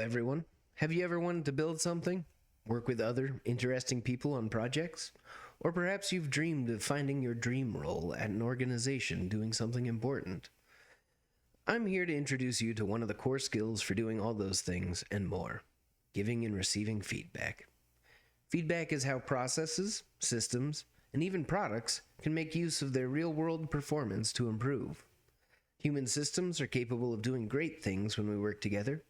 everyone. Have you ever wanted to build something? Work with other interesting people on projects? Or perhaps you've dreamed of finding your dream role at an organization doing something important. I'm here to introduce you to one of the core skills for doing all those things and more: giving and receiving feedback. Feedback is how processes, systems, and even products can make use of their real-world performance to improve. Human systems are capable of doing great things when we work together,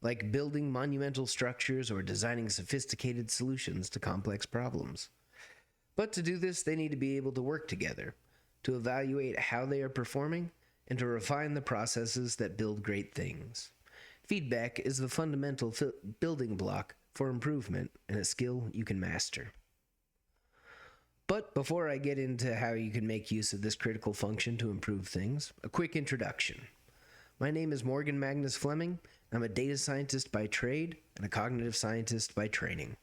like building monumental structures or designing sophisticated solutions to complex problems. But to do this, they need to be able to work together, to evaluate how they are performing, and to refine the processes that build great things. Feedback is the fundamental building block for improvement and a skill you can master. But before I get into how you can make use of this critical function to improve things, a quick introduction. My name is Morgan Magnus Fleming. I'm a data scientist by trade and a cognitive scientist by training.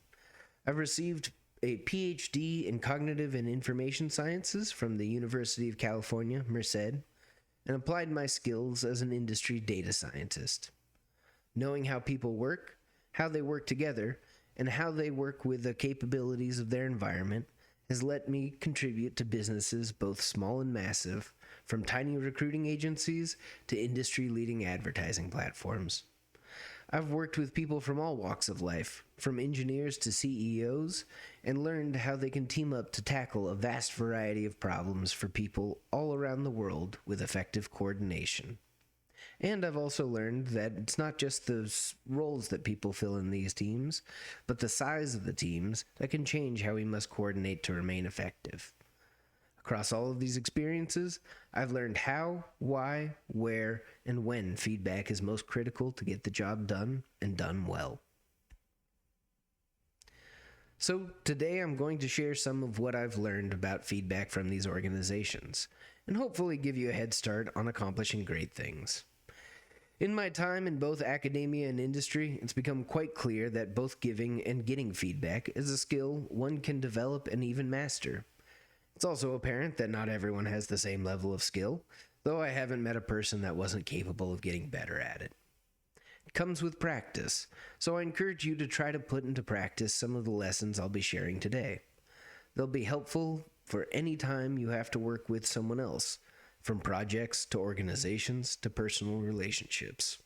I've received a Ph.D. in cognitive and information sciences from the University of California, Merced, and applied my skills as an industry data scientist. Knowing how people work, how they work together, and how they work with the capabilities of their environment has let me contribute to businesses both small and massive, from tiny recruiting agencies to industry-leading advertising platforms. I've worked with people from all walks of life, from engineers to CEOs, and learned how they can team up to tackle a vast variety of problems for people all around the world with effective coordination. And I've also learned that it's not just the roles that people fill in these teams, but the size of the teams that can change how we must coordinate to remain effective. Across all of these experiences, I've learned how, why, where, and when feedback is most critical to get the job done and done well. So today I'm going to share some of what I've learned about feedback from these organizations, and hopefully give you a head start on accomplishing great things. In my time in both academia and industry, it's become quite clear that both giving and getting feedback is a skill one can develop and even master. It's also apparent that not everyone has the same level of skill, though I haven't met a person that wasn't capable of getting better at it. It comes with practice, so I encourage you to try to put into practice some of the lessons I'll be sharing today. They'll be helpful for any time you have to work with someone else, from projects to organizations to personal relationships.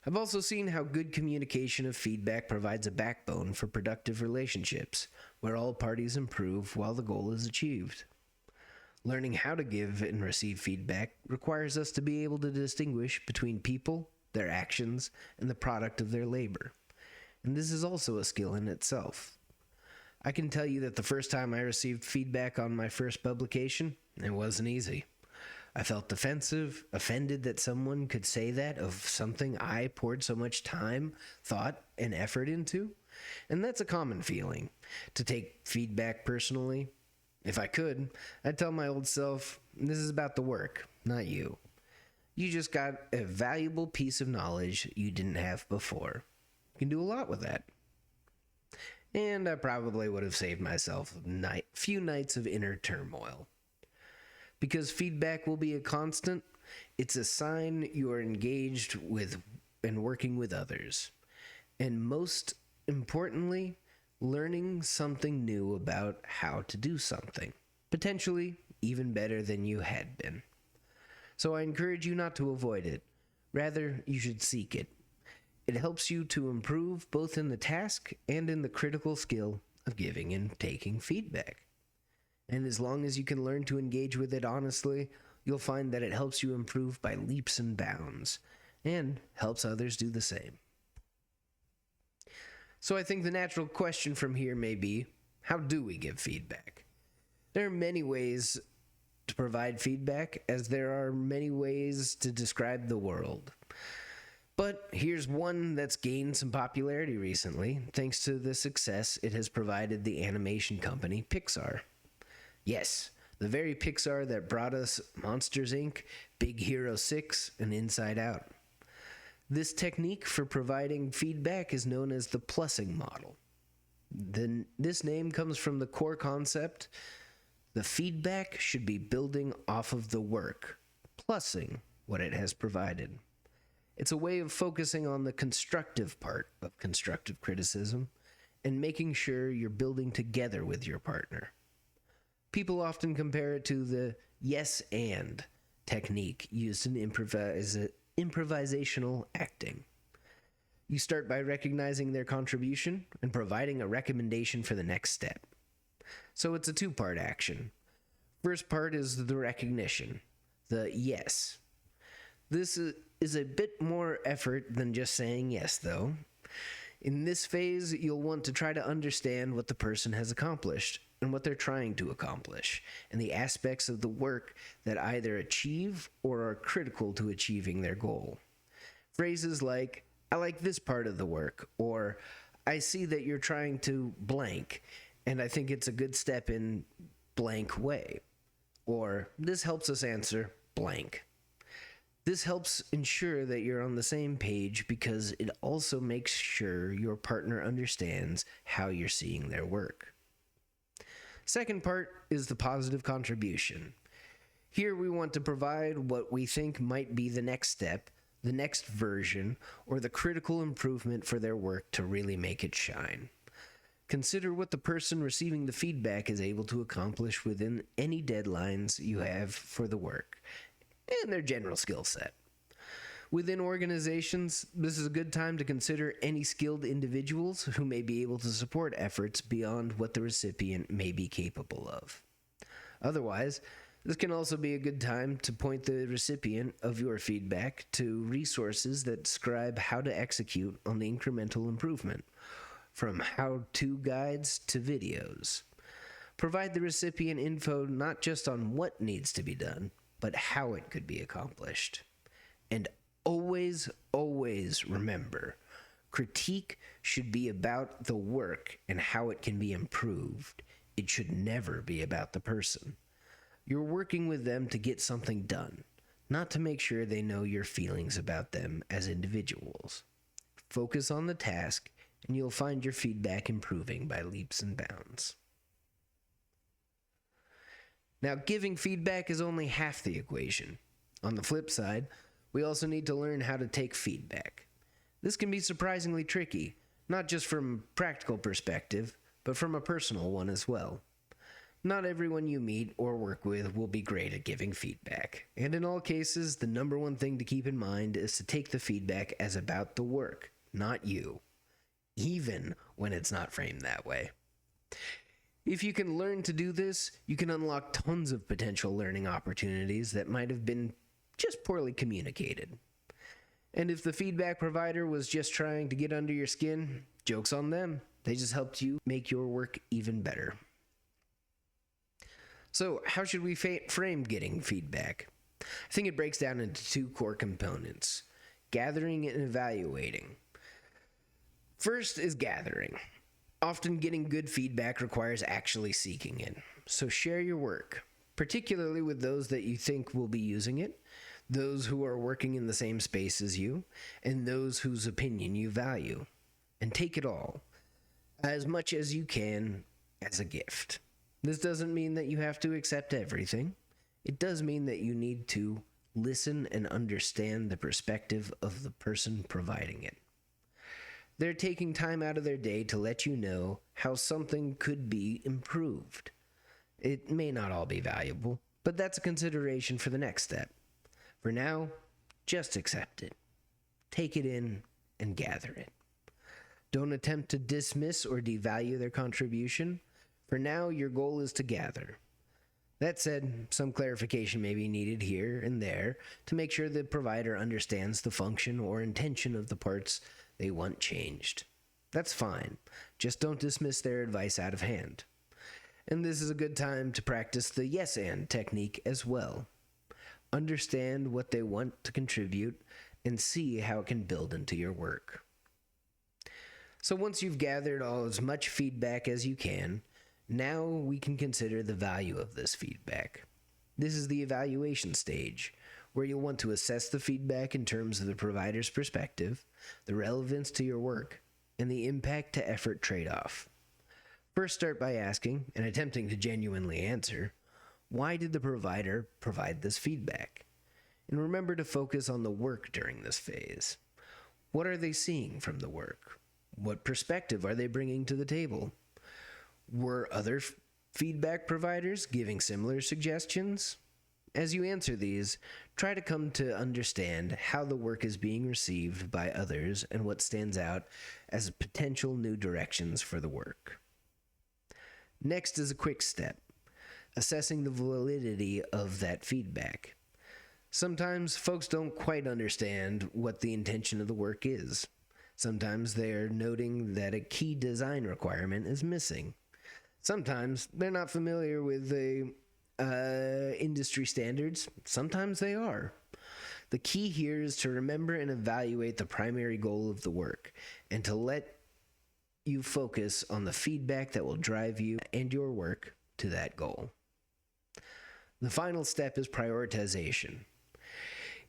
I've also seen how good communication of feedback provides a backbone for productive relationships, where all parties improve while the goal is achieved. Learning how to give and receive feedback requires us to be able to distinguish between people, their actions, and the product of their labor. And this is also a skill in itself. I can tell you that the first time I received feedback on my first publication, it wasn't easy. I felt defensive, offended that someone could say that of something I poured so much time, thought, and effort into. And that's a common feeling, to take feedback personally. If I could, I'd tell my old self, this is about the work, not you. You just got a valuable piece of knowledge you didn't have before. You can do a lot with that. And I probably would have saved myself a few nights of inner turmoil. Because feedback will be a constant, it's a sign you are engaged with and working with others. And most importantly, learning something new about how to do something, potentially even better than you had been. So I encourage you not to avoid it. Rather, you should seek it. It helps you to improve both in the task and in the critical skill of giving and taking feedback. And as long as you can learn to engage with it honestly, you'll find that it helps you improve by leaps and bounds, and helps others do the same. So I think the natural question from here may be, how do we give feedback? There are many ways to provide feedback, as there are many ways to describe the world. But here's one that's gained some popularity recently, thanks to the success it has provided the animation company Pixar. Yes, the very Pixar that brought us Monsters, Inc., Big Hero 6, and Inside Out. This technique for providing feedback is known as the plussing model. This name comes from the core concept: the feedback should be building off of the work, plussing what it has provided. It's a way of focusing on the constructive part of constructive criticism and making sure you're building together with your partner. People often compare it to the yes and technique used in improvisational acting. You start by recognizing their contribution and providing a recommendation for the next step. So it's a two-part action. First part is the recognition, the yes. This is a bit more effort than just saying yes, though. In this phase, you'll want to try to understand what the person has accomplished and what they're trying to accomplish, and the aspects of the work that either achieve or are critical to achieving their goal. Phrases like, I like this part of the work, or I see that you're trying to blank, and I think it's a good step in blank way, or this helps us answer blank. This helps ensure that you're on the same page because it also makes sure your partner understands how you're seeing their work. Second part is the positive contribution. Here we want to provide what we think might be the next step, the next version, or the critical improvement for their work to really make it shine. Consider what the person receiving the feedback is able to accomplish within any deadlines you have for the work and their general skill set. Within organizations, this is a good time to consider any skilled individuals who may be able to support efforts beyond what the recipient may be capable of. Otherwise, this can also be a good time to point the recipient of your feedback to resources that describe how to execute on the incremental improvement, from how-to guides to videos. Provide the recipient info not just on what needs to be done, but how it could be accomplished. And always, always remember, critique should be about the work and how it can be improved. It should never be about the person. You're working with them to get something done, not to make sure they know your feelings about them as individuals. Focus on the task, and you'll find your feedback improving by leaps and bounds. Now, giving feedback is only half the equation. On the flip side, we also need to learn how to take feedback. This can be surprisingly tricky, not just from a practical perspective, but from a personal one as well. Not everyone you meet or work with will be great at giving feedback, and in all cases, the number one thing to keep in mind is to take the feedback as about the work, not you, even when it's not framed that way. If you can learn to do this, you can unlock tons of potential learning opportunities that might have been just poorly communicated. And if the feedback provider was just trying to get under your skin, joke's on them. They just helped you make your work even better. So, how should we frame getting feedback? I think it breaks down into two core components: gathering and evaluating. First is gathering. Often getting good feedback requires actually seeking it. So share your work, particularly with those that you think will be using it, those who are working in the same space as you, and those whose opinion you value. And take it all, as much as you can, as a gift. This doesn't mean that you have to accept everything. It does mean that you need to listen and understand the perspective of the person providing it. They're taking time out of their day to let you know how something could be improved. It may not all be valuable, but that's a consideration for the next step. For now, just accept it. Take it in and gather it. Don't attempt to dismiss or devalue their contribution. For now, your goal is to gather. That said, some clarification may be needed here and there to make sure the provider understands the function or intention of the parts they want changed. That's fine. Just don't dismiss their advice out of hand. And this is a good time to practice the yes and technique as well. Understand what they want to contribute and see how it can build into your work. So once you've gathered as much feedback as you can, now we can consider the value of this feedback. This is the evaluation stage, where you'll want to assess the feedback in terms of the provider's perspective, the relevance to your work, and the impact to effort trade-off. First, start by asking, and attempting to genuinely answer, why did the provider provide this feedback? And remember to focus on the work during this phase. What are they seeing from the work? What perspective are they bringing to the table? Were other feedback providers giving similar suggestions? As you answer these, try to come to understand how the work is being received by others and what stands out as potential new directions for the work. Next is a quick step, assessing the validity of that feedback. Sometimes folks don't quite understand what the intention of the work is. Sometimes they're noting that a key design requirement is missing. Sometimes they're not familiar with the industry standards. Sometimes they are. The key here is to remember and evaluate the primary goal of the work and to let you focus on the feedback that will drive you and your work to that goal. The final step is prioritization.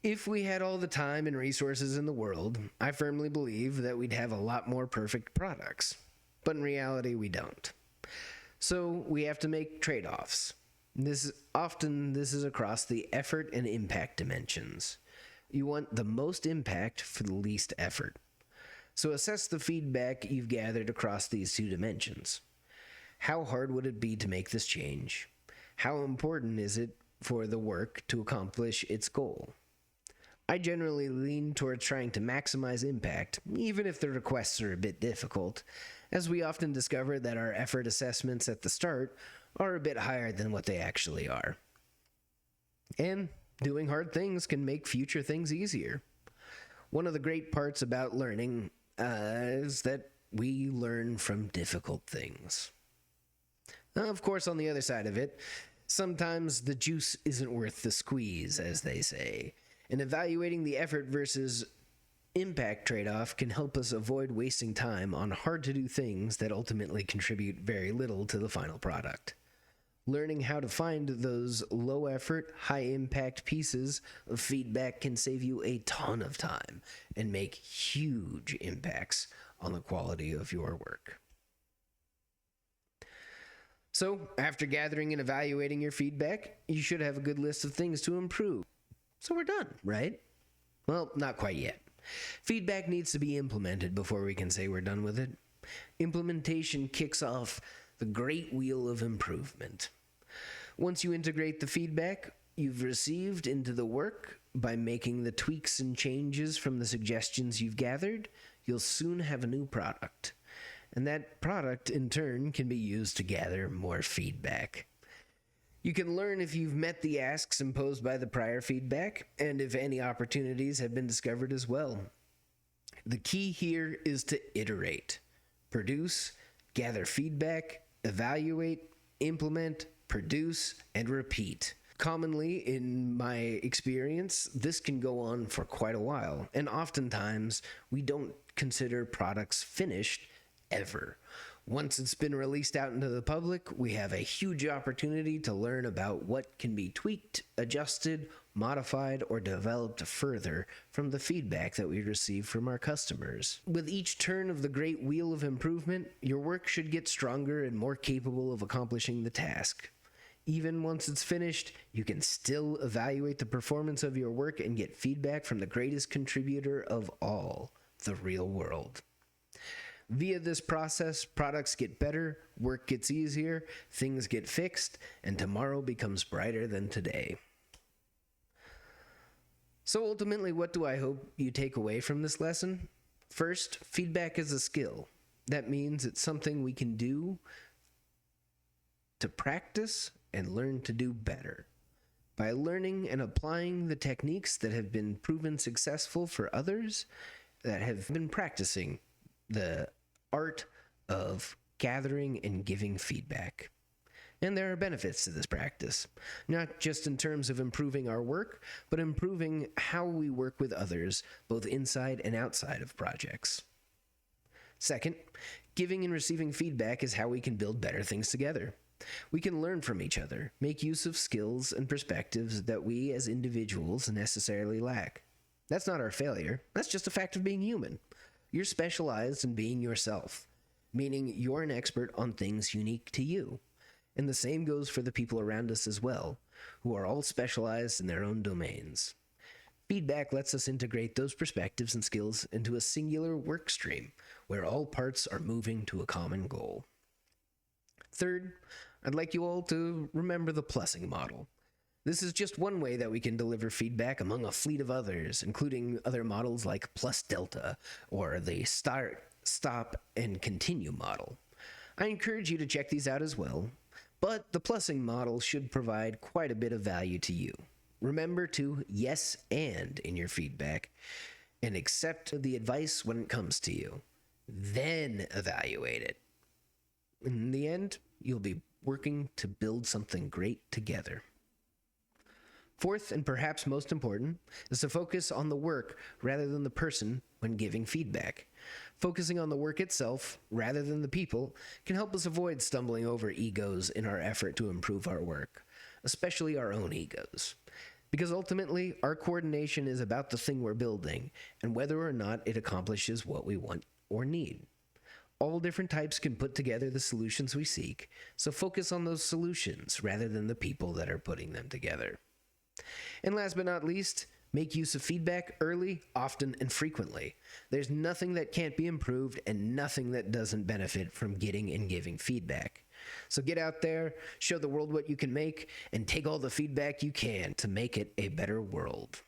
If we had all the time and resources in the world, I firmly believe that we'd have a lot more perfect products. But in reality, we don't. So we have to make trade-offs. This is across the effort and impact dimensions. You want the most impact for the least effort. So assess the feedback you've gathered across these two dimensions. How hard would it be to make this change? How important is it for the work to accomplish its goal? I generally lean towards trying to maximize impact, even if the requests are a bit difficult, as we often discover that our effort assessments at the start are a bit higher than what they actually are. And doing hard things can make future things easier. One of the great parts about learning is that we learn from difficult things. Of course, on the other side of it, sometimes the juice isn't worth the squeeze, as they say. And evaluating the effort versus impact trade-off can help us avoid wasting time on hard-to-do things that ultimately contribute very little to the final product. Learning how to find those low-effort, high-impact pieces of feedback can save you a ton of time and make huge impacts on the quality of your work. So, after gathering and evaluating your feedback, you should have a good list of things to improve. So we're done, right? Well, not quite yet. Feedback needs to be implemented before we can say we're done with it. Implementation kicks off the great wheel of improvement. Once you integrate the feedback you've received into the work by making the tweaks and changes from the suggestions you've gathered, you'll soon have a new product. And that product, in turn, can be used to gather more feedback. You can learn if you've met the asks imposed by the prior feedback, and if any opportunities have been discovered as well. The key here is to iterate, produce, gather feedback, evaluate, implement, produce, and repeat. Commonly, in my experience, this can go on for quite a while, and oftentimes we don't consider products finished ever. Once it's been released out into the public, we have a huge opportunity to learn about what can be tweaked, adjusted, modified, or developed further from the feedback that we receive from our customers. With each turn of the great wheel of improvement, your work should get stronger and more capable of accomplishing the task. Even once it's finished, you can still evaluate the performance of your work and get feedback from the greatest contributor of all, the real world. Via this process, products get better, work gets easier, things get fixed, and tomorrow becomes brighter than today. So ultimately, what do I hope you take away from this lesson? First, feedback is a skill. That means it's something we can do to practice and learn to do better. By learning and applying the techniques that have been proven successful for others that have been practicing the art of gathering and giving feedback. And there are benefits to this practice, not just in terms of improving our work, but improving how we work with others, both inside and outside of projects. Second, giving and receiving feedback is how we can build better things together. We can learn from each other, make use of skills and perspectives that we as individuals necessarily lack. That's not our failure, that's just a fact of being human. You're specialized in being yourself, meaning you're an expert on things unique to you. And the same goes for the people around us as well, who are all specialized in their own domains. Feedback lets us integrate those perspectives and skills into a singular work stream where all parts are moving to a common goal. Third, I'd like you all to remember the plussing model. This is just one way that we can deliver feedback among a fleet of others, including other models like plus delta or the start, stop, and continue model. I encourage you to check these out as well, but the plussing model should provide quite a bit of value to you. Remember to yes and in your feedback and accept the advice when it comes to you. Then evaluate it. In the end, you'll be working to build something great together. Fourth, and perhaps most important, is to focus on the work rather than the person when giving feedback. Focusing on the work itself rather than the people can help us avoid stumbling over egos in our effort to improve our work, especially our own egos. Because ultimately, our coordination is about the thing we're building and whether or not it accomplishes what we want or need. All different types can put together the solutions we seek, so focus on those solutions rather than the people that are putting them together. And last but not least, make use of feedback early, often, and frequently. There's nothing that can't be improved and nothing that doesn't benefit from getting and giving feedback. So get out there, show the world what you can make, and take all the feedback you can to make it a better world.